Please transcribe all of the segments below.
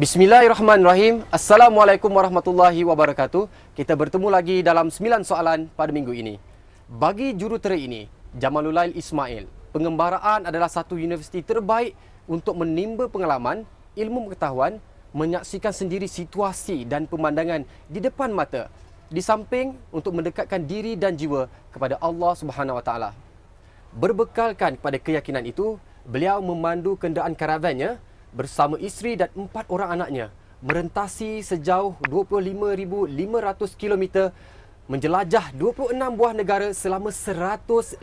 Bismillahirrahmanirrahim. Assalamualaikum warahmatullahi wabarakatuh. Kita bertemu lagi dalam 9 soalan pada minggu ini. Bagi jurutera ini, Jamalulail Ismail, pengembaraan adalah satu universiti terbaik untuk menimba pengalaman, ilmu pengetahuan, menyaksikan sendiri situasi dan pemandangan di depan mata, di samping untuk mendekatkan diri dan jiwa kepada Allah Subhanahu Wa Taala. Berbekalkan kepada keyakinan itu, beliau memandu kenderaan karavannya bersama isteri dan 4 orang anaknya merentasi sejauh 25,500 km, menjelajah 26 buah negara selama 155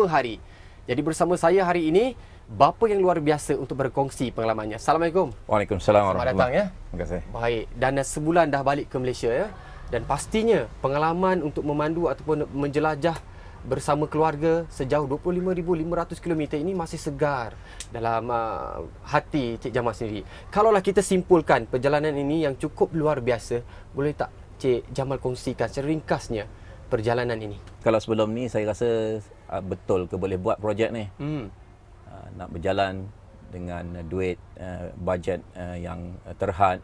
hari. Jadi bersama saya hari ini, bapa yang luar biasa untuk berkongsi pengalamannya. Assalamualaikum. Waalaikumsalam Selamat datang ya. Terima kasih. Baik, dan sebulan dah balik ke Malaysia ya. Dan pastinya pengalaman untuk memandu ataupun menjelajah bersama keluarga sejauh 25,500 km ini masih segar dalam hati Cik Jamal sendiri. Kalaulah kita simpulkan perjalanan ini yang cukup luar biasa, boleh tak Cik Jamal kongsikan secara ringkasnya perjalanan ini? Kalau sebelum ni saya rasa betul ke boleh buat projek ni. Nak berjalan dengan duit, bajet yang terhad,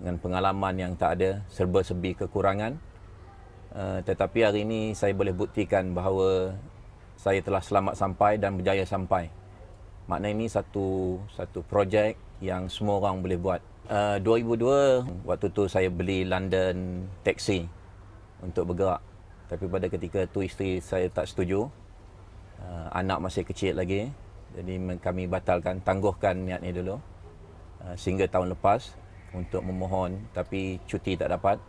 dengan pengalaman yang tak ada, serba-serbi kekurangan. Tetapi hari ini saya boleh buktikan bahawa saya telah selamat sampai dan berjaya sampai. Maknanya ini satu projek yang semua orang boleh buat. 2002 waktu tu saya beli London taxi untuk bergerak. Tapi pada ketika tu isteri saya tak setuju. Anak masih kecil lagi. Jadi kami batalkan, tangguhkan niat ni dulu. Sehingga tahun lepas untuk memohon, tapi cuti tak dapat.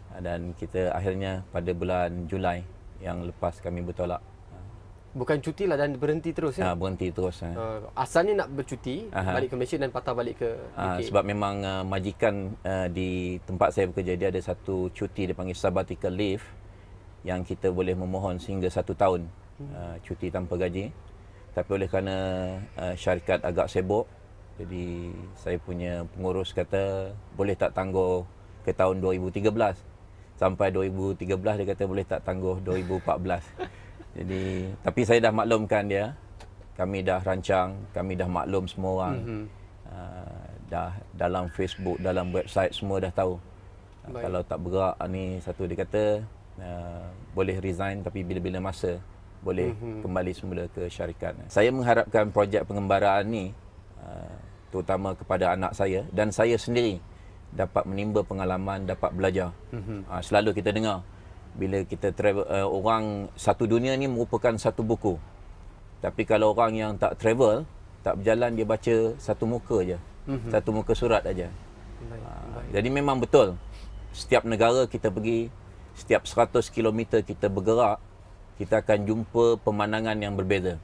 Dan kita akhirnya pada bulan Julai yang lepas kami bertolak. Bukan cuti lah dan berhenti terus ya? Berhenti terus. Asalnya nak bercuti, balik ke Malaysia dan patah balik ke UK. Sebab memang majikan di tempat saya bekerja, dia ada satu cuti dia panggil sabbatical leave, yang kita boleh memohon sehingga 1 tahun cuti tanpa gaji. Tapi oleh kerana syarikat agak sibuk, jadi saya punya pengurus kata boleh tak tangguh ke tahun 2013. Sampai 2013 dia kata boleh tak tangguh 2014. Jadi tapi saya dah maklumkan dia. Kami dah rancang, kami dah maklum semua orang. Dah dalam Facebook, dalam website semua dah tahu. Kalau tak bergerak ni satu dia kata boleh resign, tapi bila-bila masa boleh kembali semula ke syarikat. Saya mengharapkan projek pengembaraan ni terutama kepada anak saya dan saya sendiri dapat menimba pengalaman, dapat belajar. Selalu kita dengar bila kita travel, orang satu dunia ni merupakan satu buku. Tapi kalau orang yang tak travel, tak berjalan, dia baca satu muka je, satu muka surat aja. Jadi memang betul, setiap negara kita pergi, setiap 100 km kita bergerak, kita akan jumpa pemandangan yang berbeza.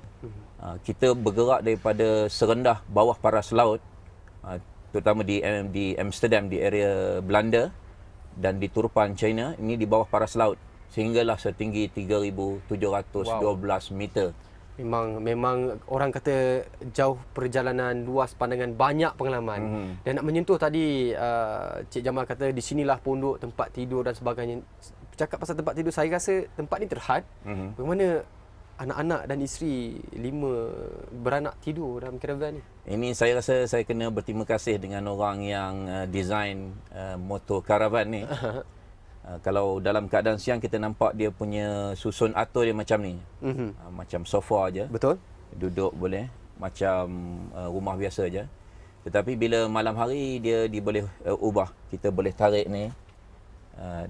Kita bergerak daripada serendah bawah paras laut, terutama di Amsterdam, di area Belanda, dan di Turupan, China, ini di bawah paras laut, sehinggalah setinggi 3,712 meter. Memang orang kata jauh perjalanan, luas pandangan, banyak pengalaman. Dan nak menyentuh tadi Cik Jamal kata di sinilah pondok, tempat tidur dan sebagainya. Cakap pasal tempat tidur, saya rasa tempat ni terhad. Bagaimana anak-anak dan isteri 5 beranak tidur dalam karavan ni? Ini saya rasa saya kena berterima kasih dengan orang yang design motor karavan ni. Kalau dalam keadaan siang kita nampak dia punya susun atur dia macam ni. Macam sofa aja. Betul. Duduk boleh macam rumah biasa aja. Tetapi bila malam hari dia boleh ubah. Kita boleh tarik ni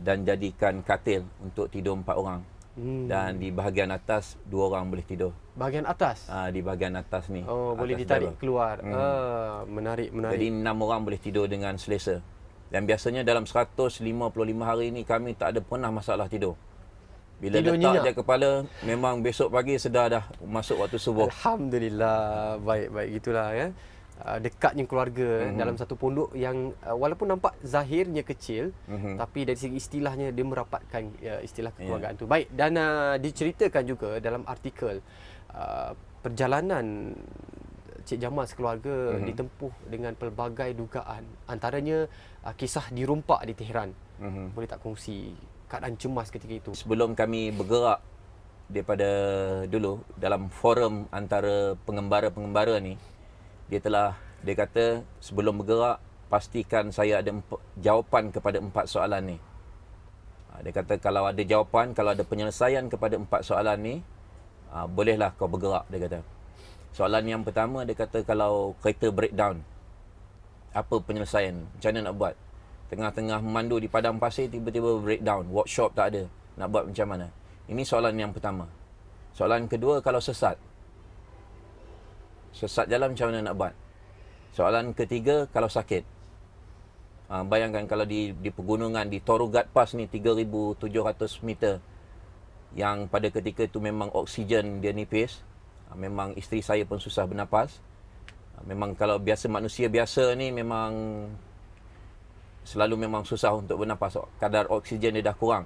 dan jadikan katil untuk tidur 4 orang. Dan di bahagian atas 2 orang boleh tidur. Bahagian atas? Di bahagian atas ni. Oh, atas boleh ditarik keluar. Menarik. Jadi 6 orang boleh tidur dengan selesa. Dan biasanya dalam 155 hari ni kami tak ada pernah masalah tidur. Bila tidur letak je kepala, memang besok pagi sedar dah masuk waktu subuh. Alhamdulillah. Baik gitulah ya. Dekatnya keluarga dalam satu pondok yang walaupun nampak zahirnya kecil, tapi dari segi istilahnya dia merapatkan istilah kekeluargaan tu. Baik, dan diceritakan juga dalam artikel perjalanan Cik Jamal sekeluarga ditempuh dengan pelbagai dugaan. Antaranya kisah dirompak di Tehran. Boleh tak kongsi keadaan cemas ketika itu? Sebelum kami bergerak daripada dulu dalam forum antara pengembara-pengembara ni, dia telah Dia kata sebelum bergerak pastikan saya ada jawapan kepada 4 soalan ni. Dia kata kalau ada jawapan, kalau ada penyelesaian kepada 4 soalan ni, bolehlah kau bergerak, dia kata. Soalan yang pertama, dia kata kalau kereta breakdown, apa penyelesaian? Macam mana nak buat? Tengah-tengah memandu di padang pasir, tiba-tiba breakdown, workshop tak ada. Nak buat macam mana? Ini soalan yang pertama. Soalan kedua, kalau sesat jalan macam mana nak buat? Soalan ketiga, kalau sakit. Bayangkan kalau di pegunungan, di Torugat Pass ni 3,700 meter, yang pada ketika itu memang oksigen dia nipis, memang isteri saya pun susah bernapas. Memang kalau biasa manusia biasa ni memang selalu memang susah untuk bernapas, kadar oksigen dia dah kurang.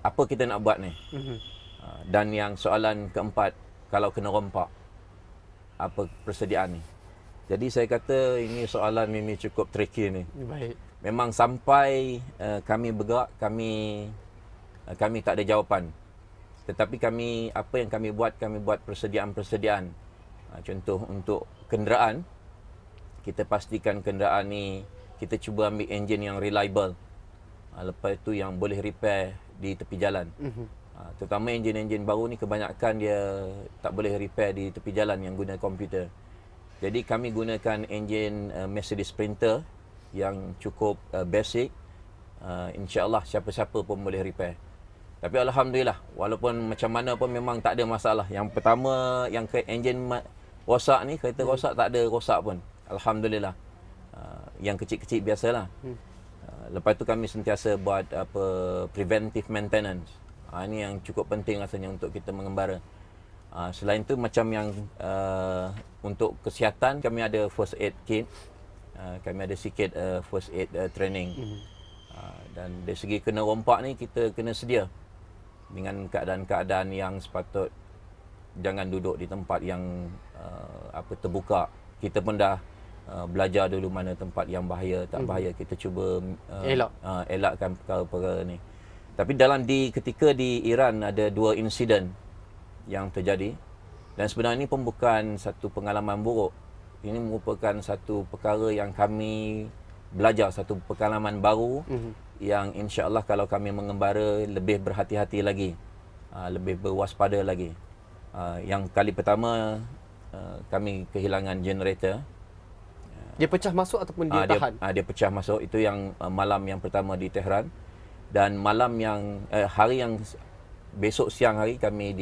Apa kita nak buat ni? Dan yang soalan keempat, kalau kena rompak, apa persediaan ni? Jadi saya kata ini soalan ini cukup tricky ni. Baik. Memang sampai kami bergerak, kami tak ada jawapan. Tetapi apa yang kami buat persediaan-persediaan. Contoh untuk kenderaan, kita pastikan kenderaan ni kita cuba ambil enjin yang reliable. Lepas itu yang boleh repair di tepi jalan. Terutama enjin-enjin baru ni kebanyakan dia tak boleh repair di tepi jalan yang guna komputer. Jadi kami gunakan enjin Mercedes Sprinter yang cukup basic. InsyaAllah siapa-siapa pun boleh repair. Tapi Alhamdulillah, walaupun macam mana pun memang tak ada masalah. Yang pertama, yang enjin rosak ni, kereta rosak, tak ada rosak pun. Alhamdulillah. Yang kecil-kecil biasalah. Lepas tu kami sentiasa buat preventive maintenance. Ini yang cukup penting rasanya untuk kita mengembara. Selain tu macam yang untuk kesihatan, kami ada first aid kit. Kami ada sikit first aid training. Dan dari segi kena rompak ni, kita kena sedia dengan keadaan-keadaan yang sepatut. Jangan duduk di tempat yang terbuka. Kita pun dah belajar dulu mana tempat yang bahaya, tak bahaya. Kita cuba elakkan perkara-perkara ni. Tapi ketika di Iran ada 2 insiden yang terjadi, dan sebenarnya ini pun bukan satu pengalaman buruk. Ini merupakan satu perkara yang kami belajar, satu pengalaman baru yang insya-Allah kalau kami mengembara lebih berhati-hati lagi, lebih berwaspada lagi. Yang kali pertama kami kehilangan generator. Dia pecah masuk ataupun dia tahan? Dia pecah masuk. Itu yang malam yang pertama di Tehran. Dan malam yang hari yang besok siang hari kami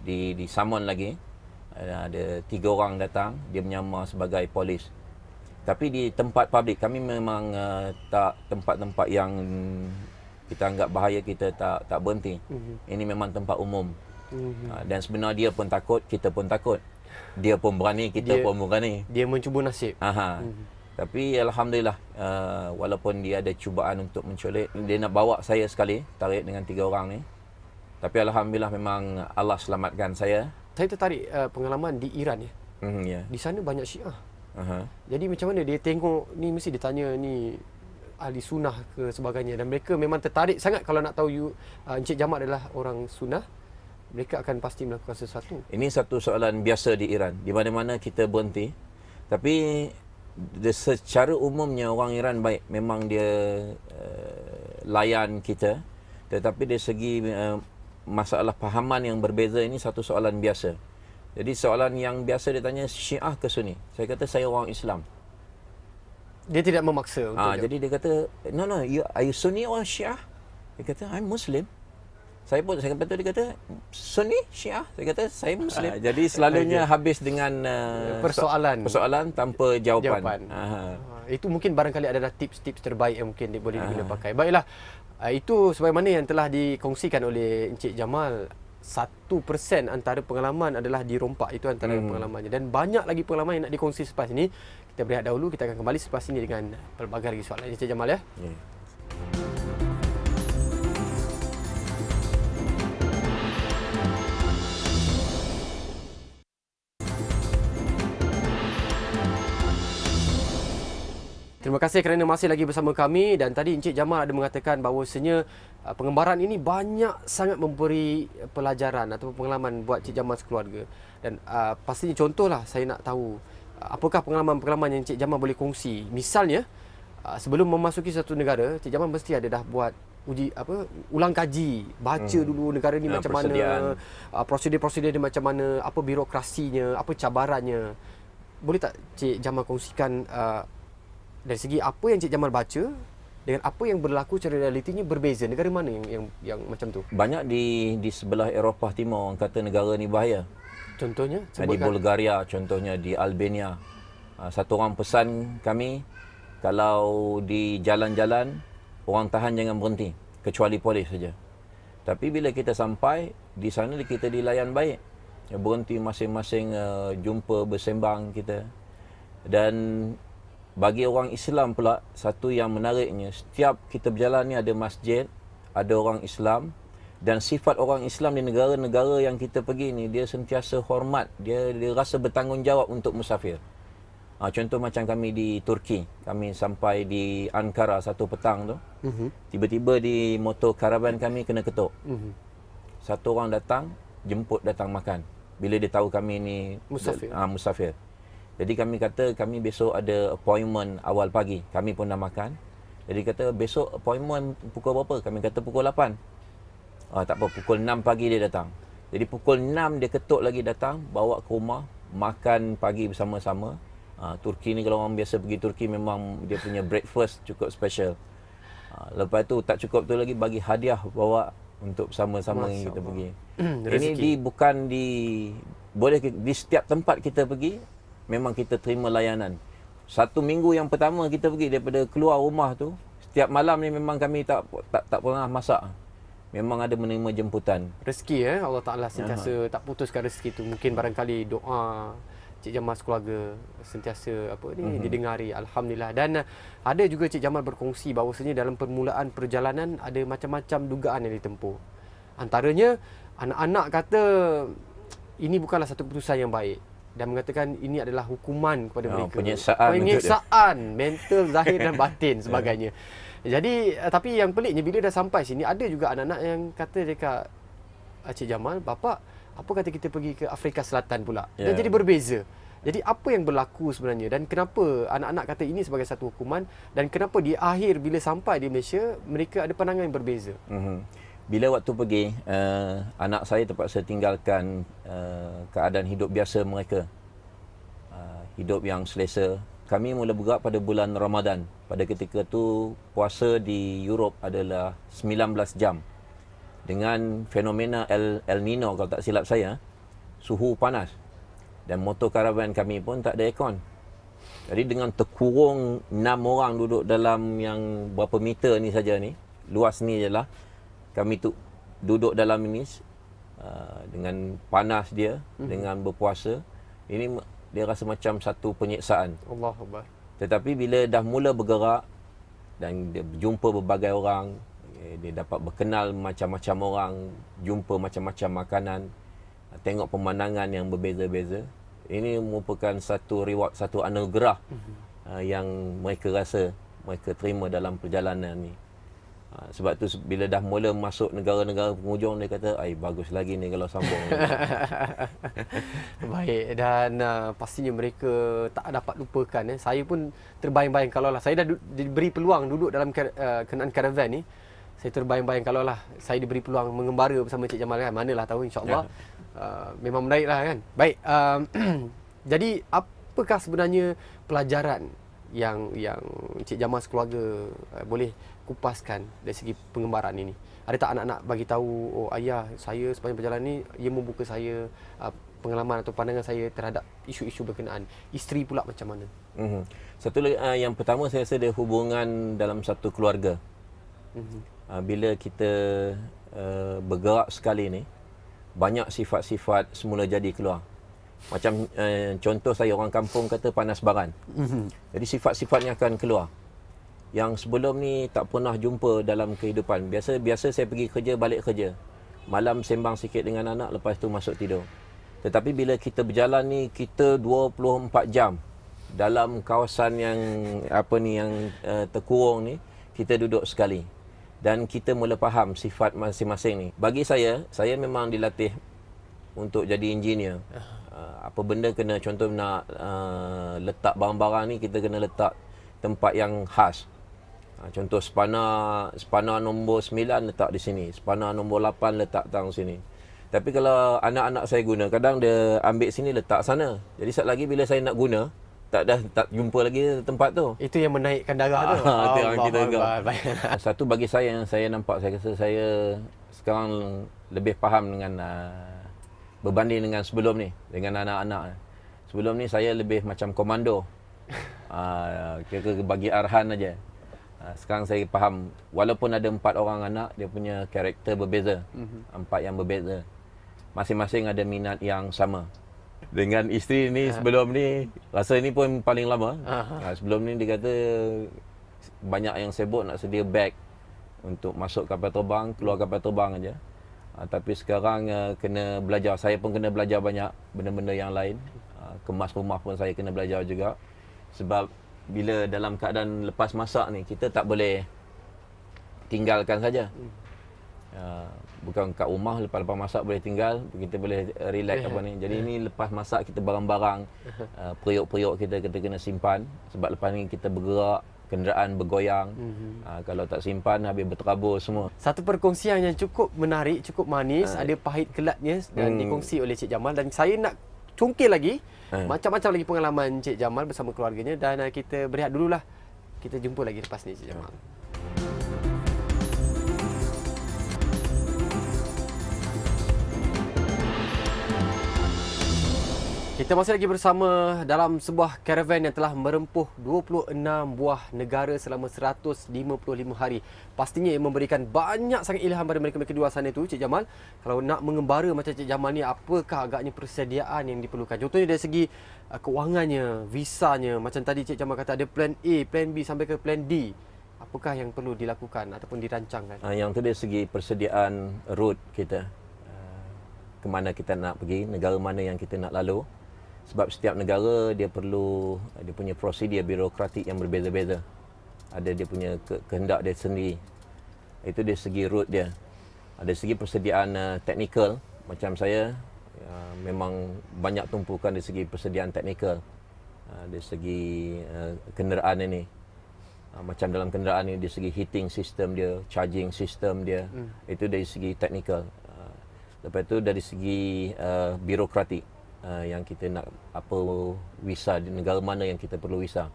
di summon lagi. Ada 3 orang datang, dia menyamar sebagai polis. Tapi di tempat publik, kami memang tak tempat-tempat yang kita anggap bahaya, kita tak berhenti. Ini memang tempat umum. Dan sebenarnya dia pun takut, kita pun takut. Dia pun berani, kita pun berani. Dia mencuba nasib. Tapi Alhamdulillah, walaupun dia ada cubaan untuk menculik, dia nak bawa saya sekali, tarik dengan 3 orang ni. Tapi Alhamdulillah memang Allah selamatkan saya. Saya tertarik pengalaman di Iran ya. Yeah. Di sana banyak Syiah. Jadi macam mana dia tengok ni, mesti dia tanya ni ahli sunnah ke sebagainya, dan mereka memang tertarik sangat kalau nak tahu Encik Jamal adalah orang sunnah. Mereka akan pasti melakukan sesuatu. Ini satu soalan biasa di Iran. Di mana-mana kita berhenti. Tapi secara umumnya orang Iran baik. Memang dia layan kita. Tetapi dari segi masalah pahaman yang berbeza, ini satu soalan biasa. Jadi soalan yang biasa dia tanya, Syiah ke Sunni? Saya kata saya orang Islam. Dia tidak memaksa untuk jadi dia kata, no, are you Sunni or Syiah? Dia kata, I'm Muslim. Saya kata, dia kata, Sunni, Syiah? Saya kata, saya Muslim. Jadi selalunya habis dengan persoalan tanpa jawapan. Itu mungkin barangkali adalah tips-tips terbaik yang mungkin dia boleh diguna pakai. Baiklah, itu sebagaimana yang telah dikongsikan oleh Encik Jamal. 1% antara pengalaman adalah dirompak. Itu antara pengalamannya. Dan banyak lagi pengalaman yang nak dikongsi selepas ini. Kita berehat dahulu, kita akan kembali selepas ini dengan pelbagai lagi soalan. Encik Jamal ya. Terima kasih kerana masih lagi bersama kami. Dan tadi Encik Jamal ada mengatakan bahawasanya pengembaraan ini banyak sangat memberi pelajaran atau pengalaman buat Encik Jamal sekeluarga. Dan pastinya contohlah saya nak tahu apakah pengalaman-pengalaman yang Cik Jamal boleh kongsi? Misalnya, sebelum memasuki satu negara, Cik Jamal mesti ada dah buat ulang kaji, baca dulu negara ni macam mana, prosedur-prosedur dia macam mana, apa birokrasinya, apa cabarannya. Boleh tak Cik Jamal kongsikan dari segi apa yang Cik Jamal baca dengan apa yang berlaku secara realitinya berbeza? Negara mana yang macam tu? Banyak di sebelah Eropah Timur orang kata negara ni bahaya. Contohnya? Di Bulgaria, contohnya di Albania. Satu orang pesan kami, kalau di jalan-jalan, orang tahan jangan berhenti, kecuali polis saja. Tapi bila kita sampai, di sana kita dilayan baik. Berhenti masing-masing, jumpa, bersembang kita. Dan bagi orang Islam pula, satu yang menariknya, setiap kita berjalan ni ada masjid, ada orang Islam. Dan sifat orang Islam di negara-negara yang kita pergi ni, dia sentiasa hormat, dia rasa bertanggungjawab untuk musafir. Contoh macam kami di Turki, kami sampai di Ankara satu petang tu, tiba-tiba di motor karavan kami kena ketuk. Satu orang datang, jemput datang makan. Bila dia tahu kami ni musafir. Jadi kami kata, kami besok ada appointment awal pagi, kami pun dah makan. Jadi kata, besok appointment pukul berapa? Kami kata pukul 8. Tak apa, pukul 6 pagi dia datang. Jadi pukul 6 dia ketuk lagi datang, bawa ke rumah, makan pagi bersama-sama. Turki ni kalau orang biasa pergi Turki memang dia punya breakfast cukup special. Lepas tu tak cukup tu lagi bagi hadiah bawa untuk sama-sama yang kita pergi. Ini boleh di setiap tempat kita pergi memang kita terima layanan. Satu minggu yang pertama kita pergi daripada keluar rumah tu, setiap malam ni memang kami tak pernah masak. Memang ada menerima jemputan. Rezeki Allah Ta'ala sentiasa tak putuskan rezeki tu. Mungkin barangkali doa Cik Jamal sekeluarga sentiasa didengari, alhamdulillah. Dan ada juga Cik Jamal berkongsi bahawasanya dalam permulaan perjalanan ada macam-macam dugaan yang ditempuh. Antaranya anak-anak kata ini bukanlah satu keputusan yang baik dan mengatakan ini adalah hukuman kepada mereka. Penyiksaan mental, zahir dan batin sebagainya. Jadi tapi yang peliknya bila dah sampai sini ada juga anak-anak yang kata dekat Cik Jamal, "Bapa, apa kata kita pergi ke Afrika Selatan pula?" Dan jadi berbeza. Jadi apa yang berlaku sebenarnya dan kenapa anak-anak kata ini sebagai satu hukuman dan kenapa di akhir bila sampai di Malaysia mereka ada pandangan yang berbeza? Bila waktu pergi, anak saya terpaksa tinggalkan keadaan hidup biasa mereka. Hidup yang selesa. Kami mula bergerak pada bulan Ramadan. Pada ketika tu puasa di Europe adalah 19 jam. Dengan fenomena El Nino kalau tak silap saya, suhu panas. Dan motor karavan kami pun tak ada aircon. Jadi dengan terkurung 6 orang duduk dalam yang berapa meter ni saja ni, luas ni je lah, kami tu duduk dalam ini dengan panas dia, dengan berpuasa. Ini dia rasa macam satu penyiksaan. Allahuakbar. Tetapi bila dah mula bergerak dan dia jumpa berbagai orang, dia dapat berkenal macam-macam orang, jumpa macam-macam makanan, tengok pemandangan yang berbeza-beza. Ini merupakan satu reward, satu anugerah yang mereka rasa mereka terima dalam perjalanan ni. Sebab tu bila dah mula masuk negara-negara penghujung, dia kata, bagus lagi ni kalau sambung. Baik, dan pastinya mereka tak dapat lupakan. Saya pun terbayang-bayang kalau lah saya dah diberi peluang duduk dalam kenaan karavan ni. Saya terbayang-bayang kalau lah saya diberi peluang mengembara bersama Cik Jamal kan. Manalah tahu, insya-Allah. Memang menarik lah kan. Baik, jadi apakah sebenarnya pelajaran yang Cik Jamal sekeluarga boleh kupaskan dari segi pengembaraan ini? Ada tak anak-anak bagi tahu, ayah saya sepanjang perjalanan ni ia membuka saya pengalaman atau pandangan saya terhadap isu-isu berkenaan. Isteri pula macam mana? Satu lagi, yang pertama saya rasa dia hubungan dalam satu keluarga. Bila kita bergerak sekali ni, banyak sifat-sifat semula jadi keluar. Macam contoh saya, orang kampung kata panas baran. Jadi sifat-sifatnya akan keluar. Yang sebelum ni tak pernah jumpa dalam kehidupan. Biasa saya pergi kerja, balik kerja. Malam sembang sikit dengan anak, lepas tu masuk tidur. Tetapi bila kita berjalan ni, kita 24 jam dalam kawasan yang terkurung ni, kita duduk sekali. Dan kita mula faham sifat masing-masing ni. Bagi saya memang dilatih untuk jadi engineer. Apa benda kena, contoh nak letak barang-barang ni, kita kena letak tempat yang khas. Contoh spana nombor 9 letak di sini, spana nombor 8 letak tang sini. Tapi kalau anak-anak saya guna, kadang dia ambil sini letak sana. Jadi sat lagi bila saya nak guna, tak jumpa lagi tempat tu. Itu yang menaikkan darah tu. Itu yang kita Allah. anggap. Satu bagi saya yang saya nampak, saya rasa saya sekarang lebih faham dengan berbanding dengan sebelum ni, dengan anak-anak. Sebelum ni saya lebih macam komando. Kira bagi arahan aja. Sekarang saya faham, walaupun ada 4 orang anak, dia punya karakter berbeza. 4 yang berbeza. Masing-masing ada minat yang sama. Dengan isteri ni sebelum ni, rasa ini pun paling lama. Sebelum ni dia kata banyak yang sibuk nak sedia beg untuk masuk kapal terbang, keluar kapal terbang aja. Tapi sekarang kena belajar. Saya pun kena belajar banyak benda-benda yang lain. Kemas rumah pun saya kena belajar juga. Sebab bila dalam keadaan lepas masak ni, kita tak boleh tinggalkan saja. Bukan kat rumah lepas masak boleh tinggal, kita boleh relax apa ni. Jadi ni lepas masak kita barang-barang, periuk-periuk kita kena simpan. Sebab lepas ni kita bergerak, kenderaan bergoyang. Kalau tak simpan habis berterabur semua. Satu perkongsian yang cukup menarik, cukup manis, ada pahit kelatnya dan dikongsi oleh Cik Jamal, dan saya nak cungkil lagi macam-macam lagi pengalaman Cik Jamal bersama keluarganya, dan kita berehat dululah. Kita jumpa lagi lepas ni, Cik Jamal. Kita masih lagi bersama dalam sebuah karavan yang telah merempuh 26 buah negara selama 155 hari. Pastinya ia memberikan banyak sangat ilham pada mereka-mereka di luar sana itu, Cik Jamal. Kalau nak mengembara macam Cik Jamal ni, apakah agaknya persediaan yang diperlukan? Contohnya dari segi kewangannya, visanya. Macam tadi Cik Jamal kata ada plan A, plan B sampai ke plan D. Apakah yang perlu dilakukan ataupun dirancangkan? Yang tu dari segi persediaan route kita. Ke mana kita nak pergi, negara mana yang kita nak lalu. Sebab setiap negara dia punya prosedur birokratik yang berbeza-beza. Ada dia punya kehendak dia sendiri. Itu dari segi route dia. Ada segi persediaan teknikal, macam saya memang banyak tumpukan dari segi persediaan teknikal. Dari segi kenderaan ini. Macam dalam kenderaan ini dari segi heating system dia, charging system dia. Itu dari segi teknikal. Lepas itu dari segi birokratik. Yang kita nak visa di negara mana yang kita perlu visa.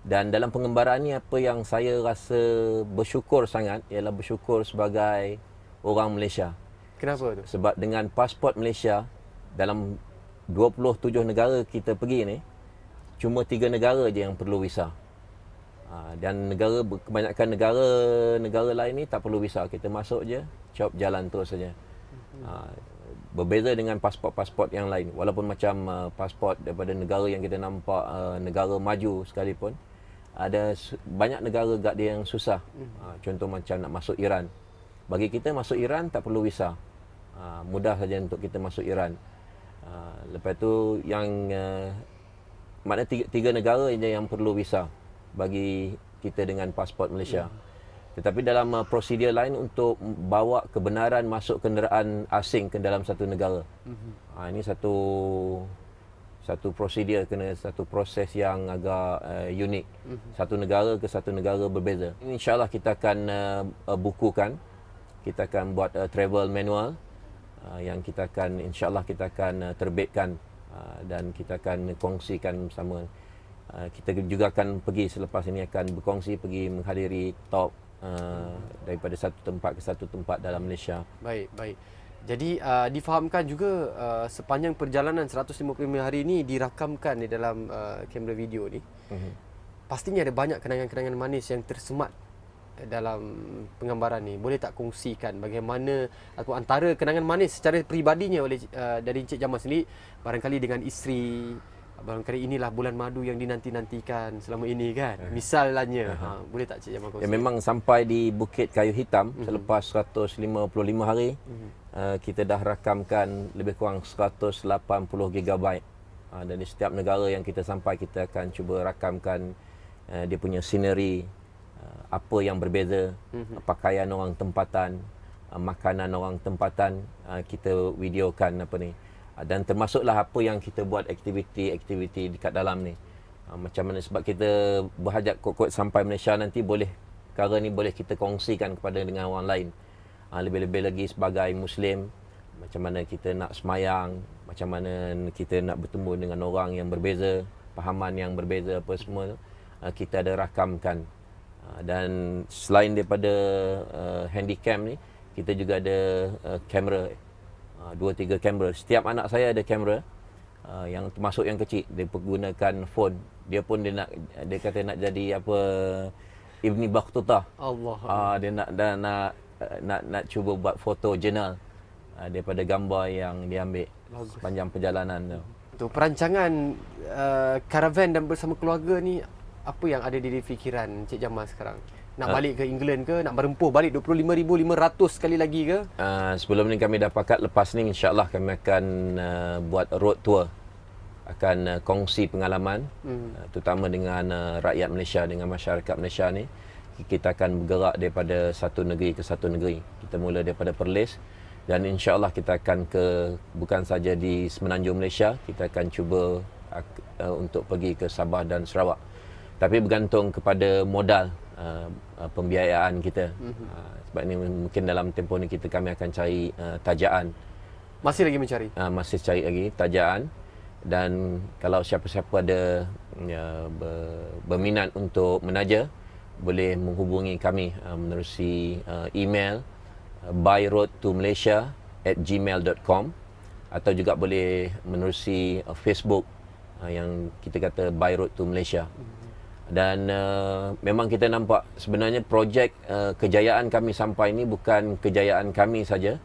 Dan dalam pengembaraan ni, apa yang saya rasa bersyukur sangat ialah bersyukur sebagai orang Malaysia. Kenapa tu? Sebab dengan pasport Malaysia, dalam 27 negara kita pergi ni, cuma 3 negara je yang perlu visa. Dan kebanyakan negara lain ni tak perlu visa. Kita masuk je, cop jalan terus saja. Berbeza dengan pasport-pasport yang lain. Walaupun macam pasport daripada negara yang kita nampak negara maju sekalipun, ada banyak negara gak dia yang susah. Contoh macam nak masuk Iran. Bagi kita masuk Iran tak perlu visa. Mudah saja untuk kita masuk Iran. Lepas tu yang maknanya 3 negara je yang perlu visa bagi kita dengan pasport Malaysia. Tetapi dalam prosedur lain untuk bawa kebenaran masuk kenderaan asing ke dalam satu negara. Ini satu prosedur, satu proses yang agak unik. Satu negara ke satu negara berbeza. InsyaAllah kita akan bukukan. Kita akan buat travel manual yang insyaAllah kita akan terbitkan dan kita akan kongsikan bersama. Kita juga akan pergi selepas ini akan berkongsi pergi menghadiri talk daripada satu tempat ke satu tempat dalam Malaysia. Baik. Jadi difahamkan juga sepanjang perjalanan 155 hari ini dirakamkan di dalam kamera video ni. Pastinya ada banyak kenangan-kenangan manis yang tersemat dalam penggambaran ni. Boleh tak kongsikan bagaimana atau antara kenangan manis secara peribadinya oleh dari Encik Jamal sendiri, barangkali dengan isteri, barangkali inilah bulan madu yang dinanti-nantikan selama ini kan. Misalnya, boleh tak Cik Jamal kongsi? Ya, memang sampai di Bukit Kayu Hitam selepas 155 hari, kita dah rakamkan lebih kurang 180 GB. Dan di setiap negara yang kita sampai, kita akan cuba rakamkan dia punya scenery, apa yang berbeza, pakaian orang tempatan, makanan orang tempatan, kita videokan apa ni. Dan termasuklah apa yang kita buat aktiviti dekat dalam ni. Macam mana, sebab kita berhajat kot-kot sampai Malaysia nanti boleh, perkara ni boleh kita kongsikan kepada dengan orang lain. Lebih-lebih lagi sebagai Muslim, macam mana kita nak semayang, macam mana kita nak bertemu dengan orang yang berbeza, pahaman yang berbeza apa semua, kita ada rakamkan. Dan selain daripada handycam ni, kita juga ada kamera, 2-3 kamera. Setiap anak saya ada kamera, yang termasuk yang kecil, dia pergunakan phone. Dia pun dia kata nak jadi apa, Ibni Battuta. Allah. Dia nak cuba buat foto jurnal daripada gambar yang dia ambil sepanjang perjalanan tu. Tu perancangan karavan dan bersama keluarga ni, apa yang ada di fikiran Encik Jamal sekarang? Nak balik ke England ke? Nak berempuh balik 25,500 sekali lagi ke? Sebelum ni kami dah pakat, lepas ni insya-Allah kami akan buat road tour. Akan kongsi pengalaman, terutama dengan rakyat Malaysia, dengan masyarakat Malaysia ni. Kita akan bergerak daripada satu negeri ke satu negeri. Kita mula daripada Perlis, dan insya-Allah kita akan bukan saja di semenanjung Malaysia, kita akan cuba untuk pergi ke Sabah dan Sarawak. Tapi bergantung kepada modal pembiayaan kita. Sebab ni mungkin dalam tempoh ni kami akan cari tajaan. Masih lagi mencari? Masih cari lagi tajaan. Dan kalau siapa-siapa ada berminat untuk menaja, boleh menghubungi kami menerusi email byroadtomalaysia@gmail.com, atau juga boleh menerusi Facebook yang kita kata By Road to Malaysia. Dan memang kita nampak sebenarnya projek kejayaan kami sampai ini bukan kejayaan kami saja,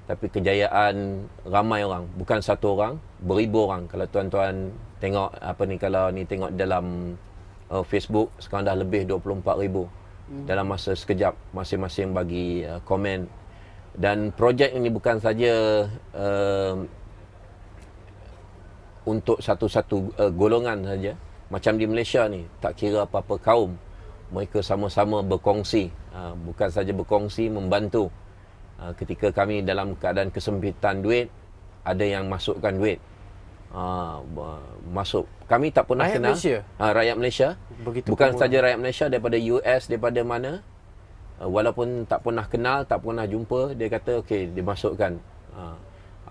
tapi kejayaan ramai orang, bukan satu orang, beribu orang. Kalau tuan-tuan tengok kalau ni tengok dalam Facebook, sekarang dah lebih 24,000 dalam masa sekejap, masing-masing bagi komen. Dan projek ini bukan saja untuk satu-satu golongan saja. Macam di Malaysia ni, tak kira apa-apa kaum, mereka sama-sama berkongsi. Bukan saja berkongsi, membantu. Ketika kami dalam keadaan kesempitan duit, ada yang masukkan duit. Masuk. Kami tak pernah Rakyat kenal. Malaysia? Rakyat Malaysia. Begitu Bukan saja rakyat Malaysia, daripada US, daripada mana. Walaupun tak pernah kenal, tak pernah jumpa, dia kata okey, dimasukkan.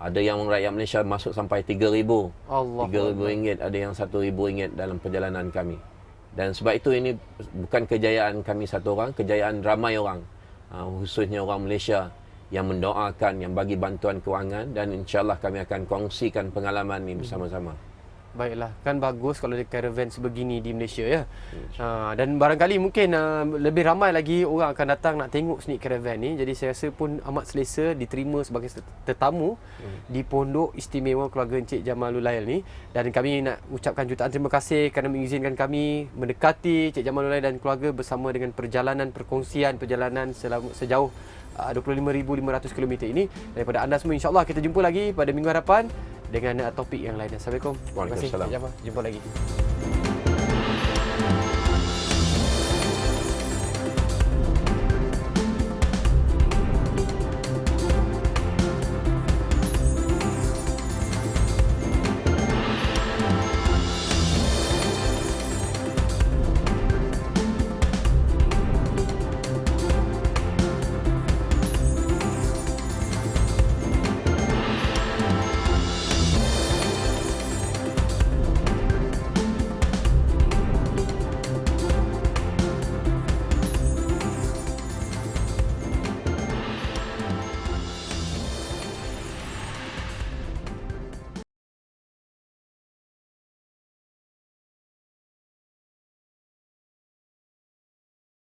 Ada yang rakyat Malaysia masuk sampai 3,000. RM3,000, ada yang RM1,000 dalam perjalanan kami. Dan sebab itu ini bukan kejayaan kami satu orang, kejayaan ramai orang. Khususnya orang Malaysia yang mendoakan, yang bagi bantuan kewangan, dan insya-Allah kami akan kongsikan pengalaman ini bersama-sama. Baiklah, kan bagus kalau ada caravan sebegini di Malaysia ya. Dan barangkali mungkin lebih ramai lagi orang akan datang nak tengok sneak caravan ni. Jadi saya rasa pun amat selesa diterima sebagai tetamu di Pondok Istimewa Keluarga Encik Jamalul Lail ni. Dan kami nak ucapkan jutaan terima kasih kerana mengizinkan kami mendekati Encik Jamalul Lail dan keluarga bersama dengan perkongsian perjalanan sejauh 25,500 km ini. Daripada anda semua, insya-Allah kita jumpa lagi pada minggu hadapan dengan topik yang lain. Assalamualaikum. Waalaikumsalam. Terima kasih. Jumpa lagi.